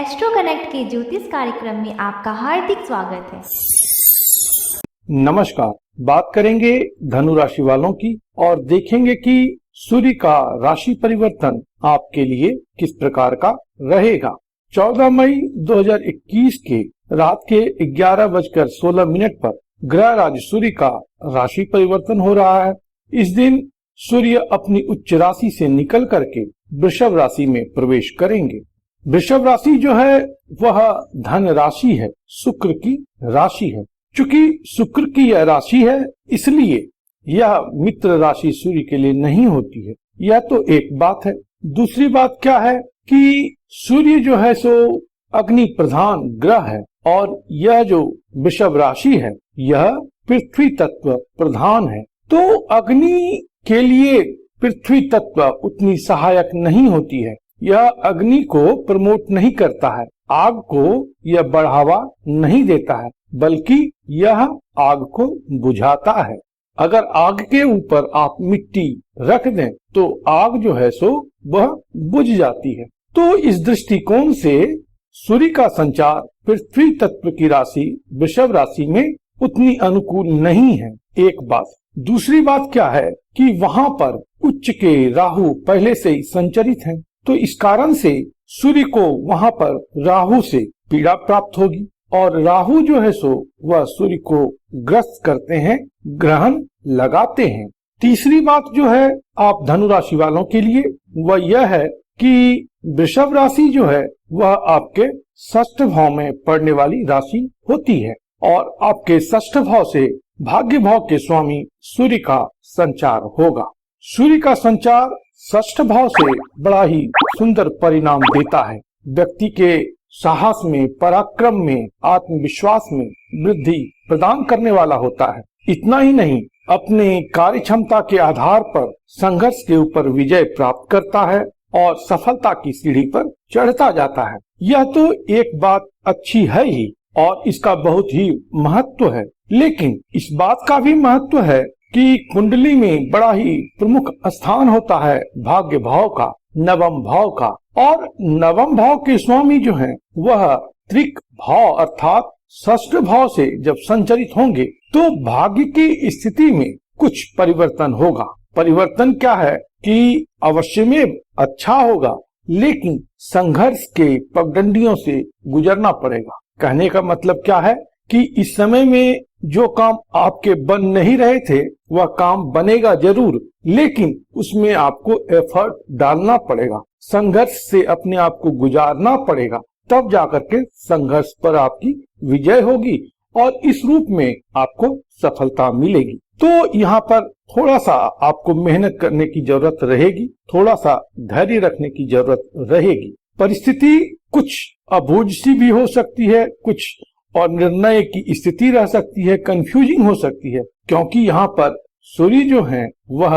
Astro connect के ज्योतिष कार्यक्रम में आपका हार्दिक स्वागत है। नमस्कार। बात करेंगे धनु राशि वालों की और देखेंगे कि सूर्य का राशि परिवर्तन आपके लिए किस प्रकार का रहेगा। 14 मई 2021 के रात के 11:16 पर ग्रह राज सूर्य का राशि परिवर्तन हो रहा है। इस दिन सूर्य अपनी उच्च राशि से निकल करके वृषभ राशि में प्रवेश करेंगे। वृषभ राशि जो है वह धन राशि है, शुक्र की राशि है। चूंकि शुक्र की यह राशि है इसलिए यह मित्र राशि सूर्य के लिए नहीं होती है। यह तो एक बात है। दूसरी बात क्या है कि सूर्य जो है सो अग्नि प्रधान ग्रह है और यह जो वृषभ राशि है यह पृथ्वी तत्व प्रधान है। तो अग्नि के लिए पृथ्वी तत्व उतनी सहायक नहीं होती है। यह अग्नि को प्रमोट नहीं करता है, आग को यह बढ़ावा नहीं देता है, बल्कि यह आग को बुझाता है। अगर आग के ऊपर आप मिट्टी रख दें तो आग जो है सो वह बुझ जाती है। तो इस दृष्टिकोण से सूर्य का संचार पृथ्वी तत्व की राशि वृषभ राशि में उतनी अनुकूल नहीं है, एक बात। दूसरी बात क्या है कि वहां पर उच्च के राहु पहले से ही संचरित हैं, तो इस कारण से सूर्य को वहां पर राहु से पीड़ा प्राप्त होगी और राहु जो है सो वह सूर्य को ग्रस्त करते हैं, ग्रहण लगाते हैं। तीसरी बात जो है आप धनु राशि वालों के लिए वह यह है कि वृषभ राशि जो है वह आपके षष्ठ भाव में पड़ने वाली राशि होती है और आपके षष्ठ भाव से भाग्य भाव के स्वामी सूर्य का संचार होगा। सूर्य का संचार षष्ठ भाव से बड़ा ही सुंदर परिणाम देता है। व्यक्ति के साहस में, पराक्रम में, आत्मविश्वास में वृद्धि प्रदान करने वाला होता है। इतना ही नहीं, अपने कार्य क्षमता के आधार पर संघर्ष के ऊपर विजय प्राप्त करता है और सफलता की सीढ़ी पर चढ़ता जाता है। यह तो एक बात अच्छी है ही और इसका बहुत ही महत्व है, लेकिन इस बात का भी महत्व है कि कुंडली में बड़ा ही प्रमुख स्थान होता है भाग्य भाव का, नवम भाव का, और नवम भाव के स्वामी जो हैं वह त्रिक भाव अर्थात षष्ठ भाव से जब संचरित होंगे तो भाग्य की स्थिति में कुछ परिवर्तन होगा। परिवर्तन क्या है कि अवश्य में अच्छा होगा, लेकिन संघर्ष के पगडंडियों से गुजरना पड़ेगा। कहने का मतलब क्या है कि इस समय में जो काम आपके बन नहीं रहे थे वह काम बनेगा जरूर, लेकिन उसमें आपको एफर्ट डालना पड़ेगा, संघर्ष से अपने आप को गुजारना पड़ेगा, तब जाकर के संघर्ष पर आपकी विजय होगी और इस रूप में आपको सफलता मिलेगी। तो यहाँ पर थोड़ा सा आपको मेहनत करने की जरूरत रहेगी, थोड़ा सा धैर्य रखने की जरूरत रहेगी। परिस्थिति कुछ अबूझ सी भी हो सकती है, कुछ और निर्णय की स्थिति रह सकती है, कंफ्यूजिंग हो सकती है, क्योंकि यहाँ पर सूर्य जो हैं वह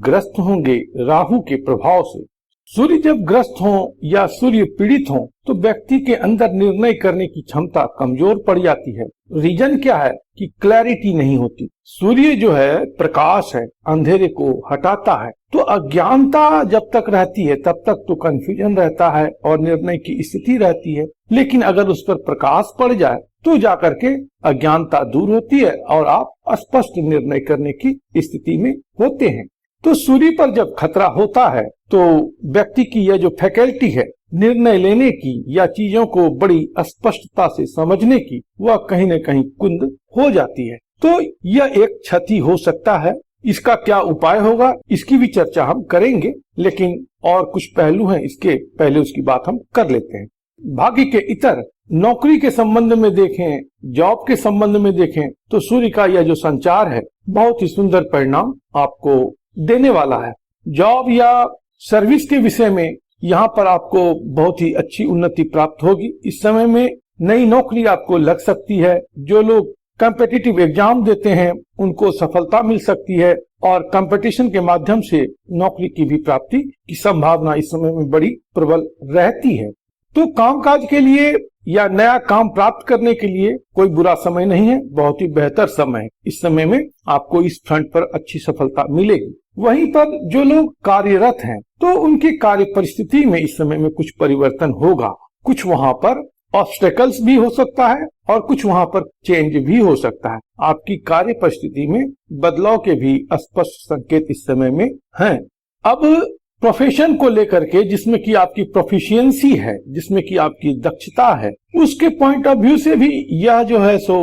ग्रस्त होंगे राहु के प्रभाव से। सूर्य जब ग्रस्त हो या सूर्य पीड़ित हो तो व्यक्ति के अंदर निर्णय करने की क्षमता कमजोर पड़ जाती है। रीजन क्या है कि क्लैरिटी नहीं होती। सूर्य जो है प्रकाश है, अंधेरे को हटाता है, तो अज्ञानता जब तक रहती है तब तक तो कंफ्यूजन रहता है और निर्णय की स्थिति रहती है, लेकिन अगर उस पर प्रकाश पड़ जाए तो जाकर के अज्ञानता दूर होती है और आप स्पष्ट निर्णय करने की स्थिति में होते हैं। तो सूर्य पर जब खतरा होता है तो व्यक्ति की यह जो फैकल्टी है निर्णय लेने की या चीजों को बड़ी स्पष्टता से समझने की, वह कहीं न कहीं कुंद हो जाती है। तो यह एक क्षति हो सकता है। इसका क्या उपाय होगा इसकी भी चर्चा हम करेंगे, लेकिन और कुछ पहलू हैं, इसके पहले उसकी बात हम कर लेते हैं। भाग्य के इतर नौकरी के संबंध में देखें, जॉब के संबंध में देखें तो सूर्य का यह जो संचार है बहुत ही सुंदर परिणाम आपको देने वाला है। जॉब या सर्विस के विषय में यहाँ पर आपको बहुत ही अच्छी उन्नति प्राप्त होगी। इस समय में नई नौकरी आपको लग सकती है। जो लोग कॉम्पिटिटिव एग्जाम देते हैं उनको सफलता मिल सकती है और कंपटीशन के माध्यम से नौकरी की भी प्राप्ति की संभावना इस समय में बड़ी प्रबल रहती है। तो कामकाज के लिए या नया काम प्राप्त करने के लिए कोई बुरा समय नहीं है, बहुत ही बेहतर समय है। इस समय में आपको इस फ्रंट पर अच्छी सफलता मिलेगी। वहीं पर जो लोग कार्यरत हैं तो उनकी कार्य परिस्थिति में इस समय में कुछ परिवर्तन होगा कुछ वहां पर ऑब्स्टेकल्स भी हो सकता है और कुछ वहां पर चेंज भी हो सकता है। आपकी कार्य परिस्थिति में बदलाव के भी स्पष्ट संकेत इस समय में हैं। अब प्रोफेशन को लेकर के, जिसमें कि आपकी प्रोफिशिएंसी है, जिसमें कि आपकी दक्षता है, उसके पॉइंट ऑफ व्यू से भी यह जो है सो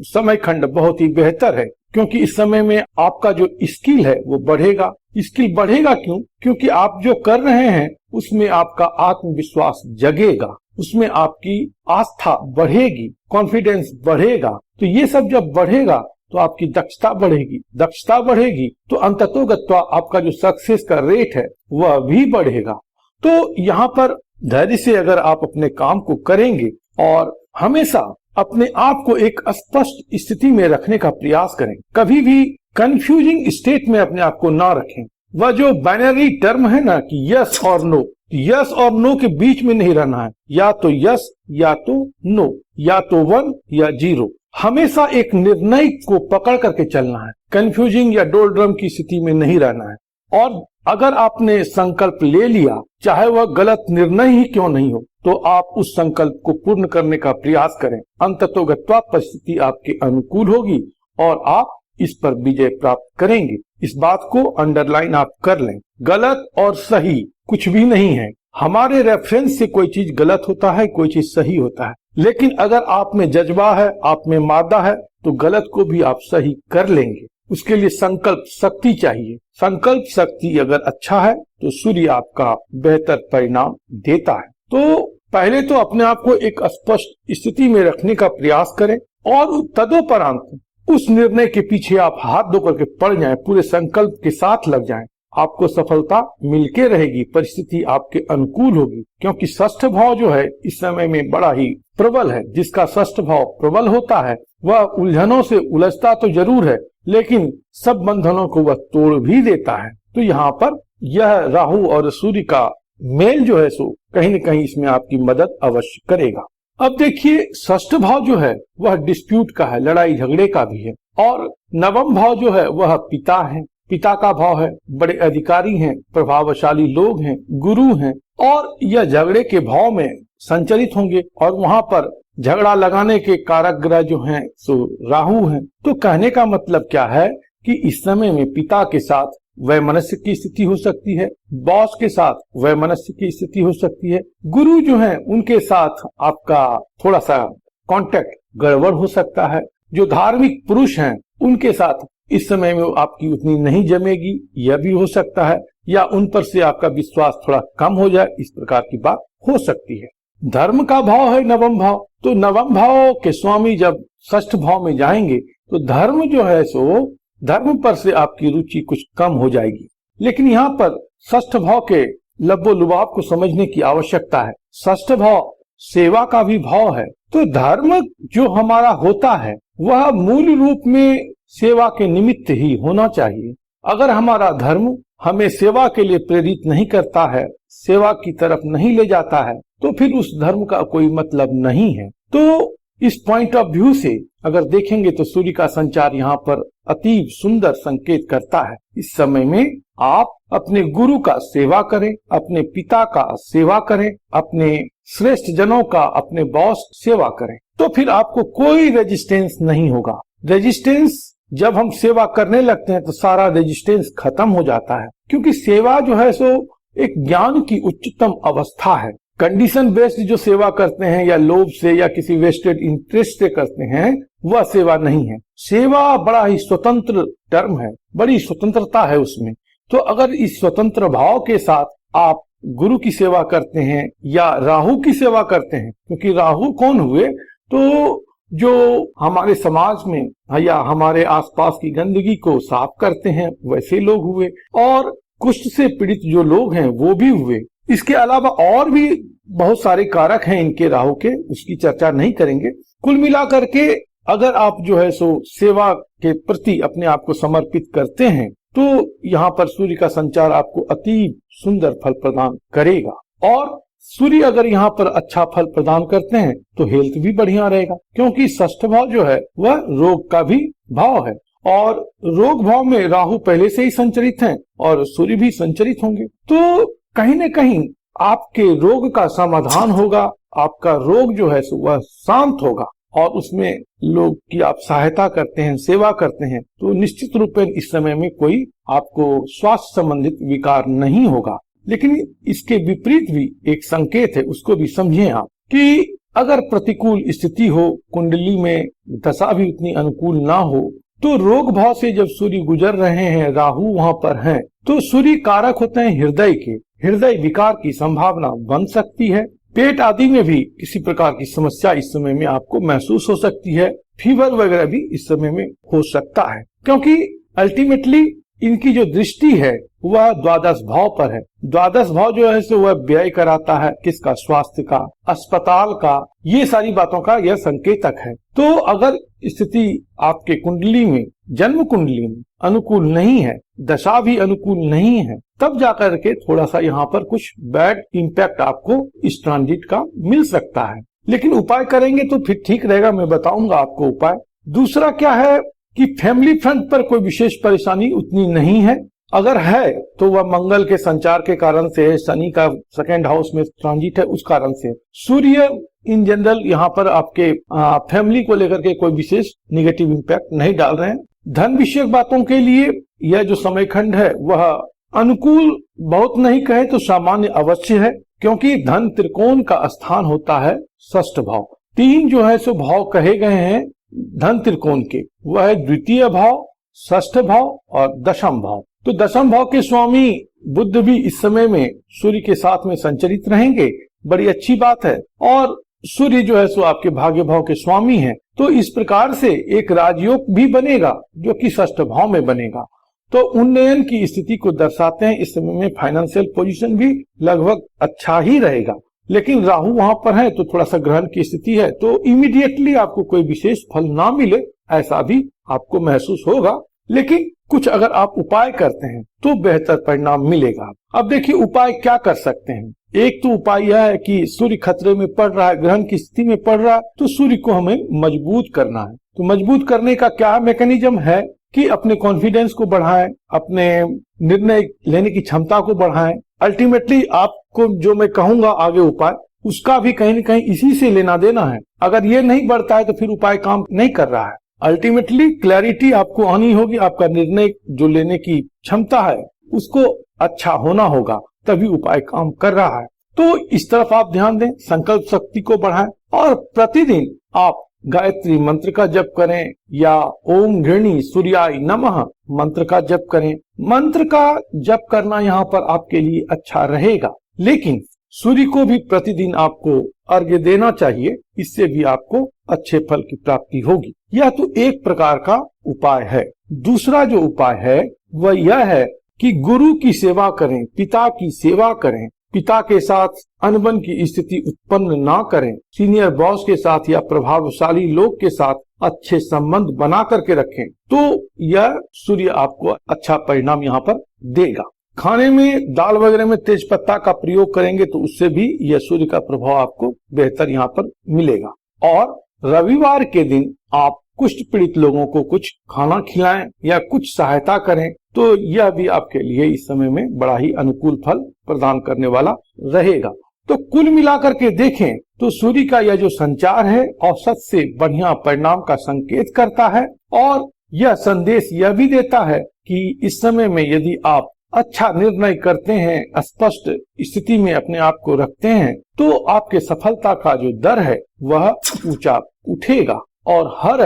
समय खंड बहुत ही बेहतर है, क्योंकि इस समय में आपका जो स्किल है वो बढ़ेगा। स्किल बढ़ेगा क्यों? क्योंकि आप जो कर रहे हैं उसमें आपका आत्मविश्वास जगेगा, उसमें आपकी आस्था बढ़ेगी, कॉन्फिडेंस बढ़ेगा। तो ये सब जब बढ़ेगा तो आपकी दक्षता बढ़ेगी, दक्षता बढ़ेगी तो अंततोगत्वा आपका जो सक्सेस का रेट है वह भी बढ़ेगा। तो यहाँ पर धैर्य से अगर आप अपने काम को करेंगे और हमेशा अपने आप को एक स्पष्ट स्थिति में रखने का प्रयास करें, कभी भी कंफ्यूजिंग स्टेट में अपने आप को ना रखें। वह जो बाइनरी टर्म है ना कि यस और नो, यस और नो के बीच में नहीं रहना है, या तो यस या तो नो, या तो 1 या 0। हमेशा एक निर्णय को पकड़ करके चलना है, कंफ्यूजिंग या डोलड्रम की स्थिति में नहीं रहना है। और अगर आपने संकल्प ले लिया, चाहे वह गलत निर्णय ही क्यों नहीं हो, तो आप उस संकल्प को पूर्ण करने का प्रयास करें। अंततोगत्वा परिस्थिति आपके अनुकूल होगी और आप इस पर विजय प्राप्त करेंगे। इस बात को अंडरलाइन आप कर लें। गलत और सही कुछ भी नहीं है। हमारे रेफरेंस से कोई चीज गलत होता है, कोई चीज सही होता है, लेकिन अगर आप में जज्बा है, आप में मादा है, तो गलत को भी आप सही कर लेंगे। उसके लिए संकल्प शक्ति चाहिए। संकल्प शक्ति अगर अच्छा है तो सूर्य आपका बेहतर परिणाम देता है। तो पहले तो अपने आप को एक स्पष्ट स्थिति में रखने का प्रयास करें और तदोपरांत उस निर्णय के पीछे आप हाथ धो करके पड़ जाएं, पूरे संकल्प के साथ लग जाएं। आपको सफलता मिलके रहेगी, परिस्थिति आपके अनुकूल होगी, क्योंकि षष्ठ भाव जो है इस समय में बड़ा ही प्रबल है। जिसका षष्ठ भाव प्रबल होता है वह उलझनों से उलझता तो जरूर है, लेकिन सब बंधनों को वह तोड़ भी देता है। तो यहाँ पर यह राहु और सूर्य का मेल जो है सो कहीं न कहीं इसमें आपकी मदद अवश्य करेगा। अब देखिए, षष्ठ भाव जो है वह डिस्प्यूट का है, लड़ाई झगड़े का भी है, और नवम भाव जो है वह पिता है, पिता का भाव है, बड़े अधिकारी हैं, प्रभावशाली लोग हैं, गुरु हैं, और यह झगड़े के भाव में संचरित होंगे और वहां पर झगड़ा लगाने के कारक ग्रह जो हैं सो राहु हैं। तो कहने का मतलब क्या है कि इस समय में पिता के साथ वैमनस्य की स्थिति हो सकती है, बॉस के साथ वैमनस्य की स्थिति हो सकती है, गुरु जो हैं उनके साथ आपका थोड़ा सा कांटेक्ट गड़बड़ हो सकता है, जो धार्मिक पुरुष हैं उनके साथ इस समय में आपकी उतनी नहीं जमेगी, यह भी हो सकता है, या उन पर से आपका विश्वास थोड़ा कम हो जाए, इस प्रकार की बात हो सकती है। धर्म का भाव है नवम भाव, तो नवम भाव के स्वामी जब षष्ठ भाव में जाएंगे तो धर्म जो है सो धर्म पर से आपकी रुचि कुछ कम हो जाएगी। लेकिन यहाँ पर षष्ठ भाव के लब्बो लुबाब को समझने की आवश्यकता है। षष्ठ भाव सेवा का भी भाव है, तो धर्म जो हमारा होता है वह मूल रूप में सेवा के निमित्त ही होना चाहिए। अगर हमारा धर्म हमें सेवा के लिए प्रेरित नहीं करता है, सेवा की तरफ नहीं ले जाता है, तो फिर उस धर्म का कोई मतलब नहीं है। तो इस पॉइंट ऑफ व्यू से अगर देखेंगे तो सूर्य का संचार यहाँ पर अति सुंदर संकेत करता है। इस समय में आप अपने गुरु का सेवा करें, अपने पिता का सेवा करें, अपने श्रेष्ठ जनों का, अपने बॉस सेवा करें, तो फिर आपको कोई रेजिस्टेंस नहीं होगा। रेजिस्टेंस जब हम सेवा करने लगते हैं तो सारा रेजिस्टेंस खत्म हो जाता है, क्योंकि सेवा जो है सो एक ज्ञान की उच्चतम अवस्था है। कंडीशन बेस्ड जो सेवा करते हैं या लोभ से या किसी वेस्टेड इंटरेस्ट से करते हैं वह सेवा नहीं है। सेवा बड़ा ही स्वतंत्र टर्म है, बड़ी स्वतंत्रता है उसमें। तो अगर इस स्वतंत्र भाव के साथ आप गुरु की सेवा करते हैं या राहु की सेवा करते हैं, क्योंकि राहु कौन हुए, तो जो हमारे समाज में या हमारे आसपास की गंदगी को साफ करते हैं वैसे लोग हुए, और कुष्ठ से पीड़ित जो लोग हैं वो भी हुए। इसके अलावा और भी बहुत सारे कारक हैं इनके राहु के, उसकी चर्चा नहीं करेंगे। कुल मिलाकर के अगर आप जो है सो सेवा के प्रति अपने आप को समर्पित करते हैं तो यहाँ पर सूर्य का संचार आपको अति सुंदर फल प्रदान करेगा। और सूर्य अगर यहाँ पर अच्छा फल प्रदान करते हैं तो हेल्थ भी बढ़िया रहेगा, क्योंकि षष्ठ भाव जो है वह रोग का भी भाव है, और रोग भाव में राहु पहले से ही संचरित हैं और सूर्य भी संचरित होंगे। तो कहीं न कहीं आपके रोग का समाधान होगा, आपका रोग जो है वह शांत होगा और उसमें लोग की आप सहायता करते हैं, सेवा करते हैं, तो निश्चित रूप से इस समय में कोई आपको स्वास्थ्य संबंधित विकार नहीं होगा। लेकिन इसके विपरीत भी एक संकेत है, उसको भी समझें आप कि अगर प्रतिकूल स्थिति हो, कुंडली में दशा भी उतनी अनुकूल ना हो, तो रोग भाव से जब सूर्य गुजर रहे हैं, राहु वहां पर हैं, तो सूर्य कारक होते हैं हृदय के। हृदय विकार की संभावना बन सकती है। पेट आदि में भी किसी प्रकार की समस्या इस समय में आपको महसूस हो सकती है। फीवर वगैरह भी इस समय में हो सकता है, क्योंकि अल्टीमेटली इनकी जो दृष्टि है वह द्वादश भाव पर है। द्वादश भाव जो है सो वह व्यय कराता है, किसका? स्वास्थ्य का, अस्पताल का, ये सारी बातों का यह संकेतक है। तो अगर स्थिति आपके कुंडली में, जन्म कुंडली में अनुकूल नहीं है, दशा भी अनुकूल नहीं है, तब जाकर के थोड़ा सा यहाँ पर कुछ बैड इम्पैक्ट आपको इस ट्रांजिट का मिल सकता है। लेकिन उपाय करेंगे तो फिर ठीक रहेगा, मैं बताऊंगा आपको उपाय। दूसरा क्या है कि फैमिली फ्रंट पर कोई विशेष परेशानी उतनी नहीं है। अगर है तो वह मंगल के संचार के कारण से है, शनि का सेकंड हाउस में ट्रांजिट है उस कारण से। सूर्य इन जनरल यहाँ पर आपके फैमिली को लेकर के कोई विशेष निगेटिव इम्पैक्ट नहीं डाल रहे हैं। धन विषयक बातों के लिए यह जो समय खंड है वह अनुकूल बहुत नहीं कहे तो सामान्य अवश्य है, क्योंकि धन त्रिकोण का स्थान होता है षष्ठ भाव। तीन जो है सो भाव कहे गए हैं धन त्रिकोण के, वह है द्वितीय भाव, षष्ठ भाव और दशम भाव। तो दशम भाव के स्वामी बुध भी इस समय में सूर्य के साथ में संचरित रहेंगे, बड़ी अच्छी बात है। और सूर्य जो है सो आपके भाग्य भाव के स्वामी हैं, तो इस प्रकार से एक राजयोग भी बनेगा जो कि षष्ठ भाव में बनेगा। तो उन्नयन की स्थिति को दर्शाते हैं। इस समय में फाइनेंशियल पोजीशन भी लगभग अच्छा ही रहेगा। लेकिन राहु वहां पर है तो थोड़ा सा ग्रहण की स्थिति है, तो इमीडिएटली आपको कोई विशेष फल ना मिले ऐसा भी आपको महसूस होगा। लेकिन कुछ अगर आप उपाय करते हैं तो बेहतर परिणाम मिलेगा। अब देखिए उपाय क्या कर सकते हैं। एक तो उपाय यह है कि सूर्य खतरे में पड़ रहा है, ग्रहण की स्थिति में पड़ रहा है, तो सूर्य को हमें मजबूत करना है। तो मजबूत करने का क्या मैकेनिज्म है कि अपने कॉन्फिडेंस को बढ़ाएं, अपने निर्णय लेने की क्षमता को बढ़ाएं। अल्टीमेटली आपको जो मैं कहूंगा आगे उपाय, उसका भी कहीं न कहीं इसी से लेना देना है। अगर ये नहीं बढ़ता है तो फिर उपाय काम नहीं कर रहा है। अल्टीमेटली क्लैरिटी आपको आनी होगी, आपका निर्णय जो लेने की क्षमता है उसको अच्छा होना होगा, तभी उपाय काम कर रहा है। तो इस तरफ आप ध्यान दें, संकल्प शक्ति को बढ़ाएं और प्रतिदिन आप गायत्री मंत्र का जप करें या ओम घृणी सूर्याय नमः मंत्र का जप करें। मंत्र का जप करना यहाँ पर आपके लिए अच्छा रहेगा, लेकिन सूर्य को भी प्रतिदिन आपको अर्घ्य देना चाहिए, इससे भी आपको अच्छे फल की प्राप्ति होगी। यह तो एक प्रकार का उपाय है। दूसरा जो उपाय है वह यह है कि गुरु की सेवा करें, पिता की सेवा करें, पिता के साथ अनबन की स्थिति उत्पन्न ना करें, सीनियर बॉस के साथ या प्रभावशाली लोग के साथ अच्छे संबंध बना करके रखें, तो यह सूर्य आपको अच्छा परिणाम यहाँ पर देगा। खाने में दाल वगैरह में तेज पत्ता का प्रयोग करेंगे तो उससे भी यह सूर्य का प्रभाव आपको बेहतर यहाँ पर मिलेगा। और रविवार के दिन आप कुष्ठ पीड़ित लोगों को कुछ खाना खिलाएं या कुछ सहायता करें, तो यह भी आपके लिए इस समय में बड़ा ही अनुकूल फल प्रदान करने वाला रहेगा। तो कुल मिलाकर के देखें तो सूर्य का यह जो संचार है औसत से बढ़िया परिणाम का संकेत करता है, और यह संदेश यह भी देता है कि इस समय में यदि आप अच्छा निर्णय करते हैं, स्पष्ट स्थिति में अपने आप को रखते हैं, तो आपके सफलता का जो दर है वह ऊंचा उठेगा और हर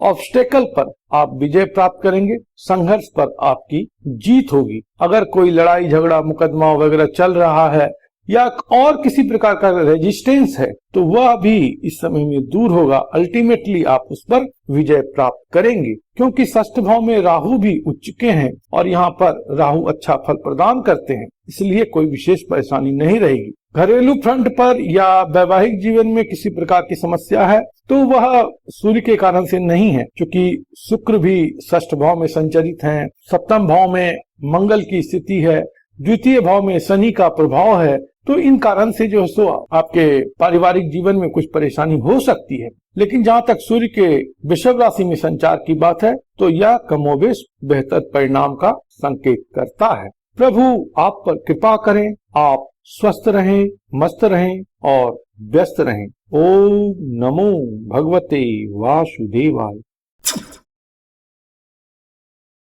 ऑब्स्टेकल पर आप विजय प्राप्त करेंगे, संघर्ष पर आपकी जीत होगी। अगर कोई लड़ाई झगड़ा मुकदमा वगैरह चल रहा है या और किसी प्रकार का रेजिस्टेंस है तो वह भी इस समय में दूर होगा। अल्टीमेटली आप उस पर विजय प्राप्त करेंगे, क्योंकि षष्ठ भाव में राहु भी उच्च चुके हैं और यहाँ पर राहु अच्छा फल प्रदान करते हैं, इसलिए कोई विशेष परेशानी नहीं रहेगी। घरेलू फ्रंट पर या वैवाहिक जीवन में किसी प्रकार की समस्या है तो वह सूर्य के कारण से नहीं है, क्योंकि शुक्र भी षष्ठ भाव में संचरित हैं, सप्तम भाव में मंगल की स्थिति है, द्वितीय भाव में शनि का प्रभाव है, तो इन कारण से जो है सो आपके पारिवारिक जीवन में कुछ परेशानी हो सकती है। लेकिन जहाँ तक सूर्य के वृषभ राशि में संचार की बात है तो यह कमोबेश बेहतर परिणाम का संकेत करता है। प्रभु आप पर कृपा करें, आप स्वस्थ रहें, मस्त रहें और व्यस्त रहें। ओम नमो भगवते वासुदेवाय।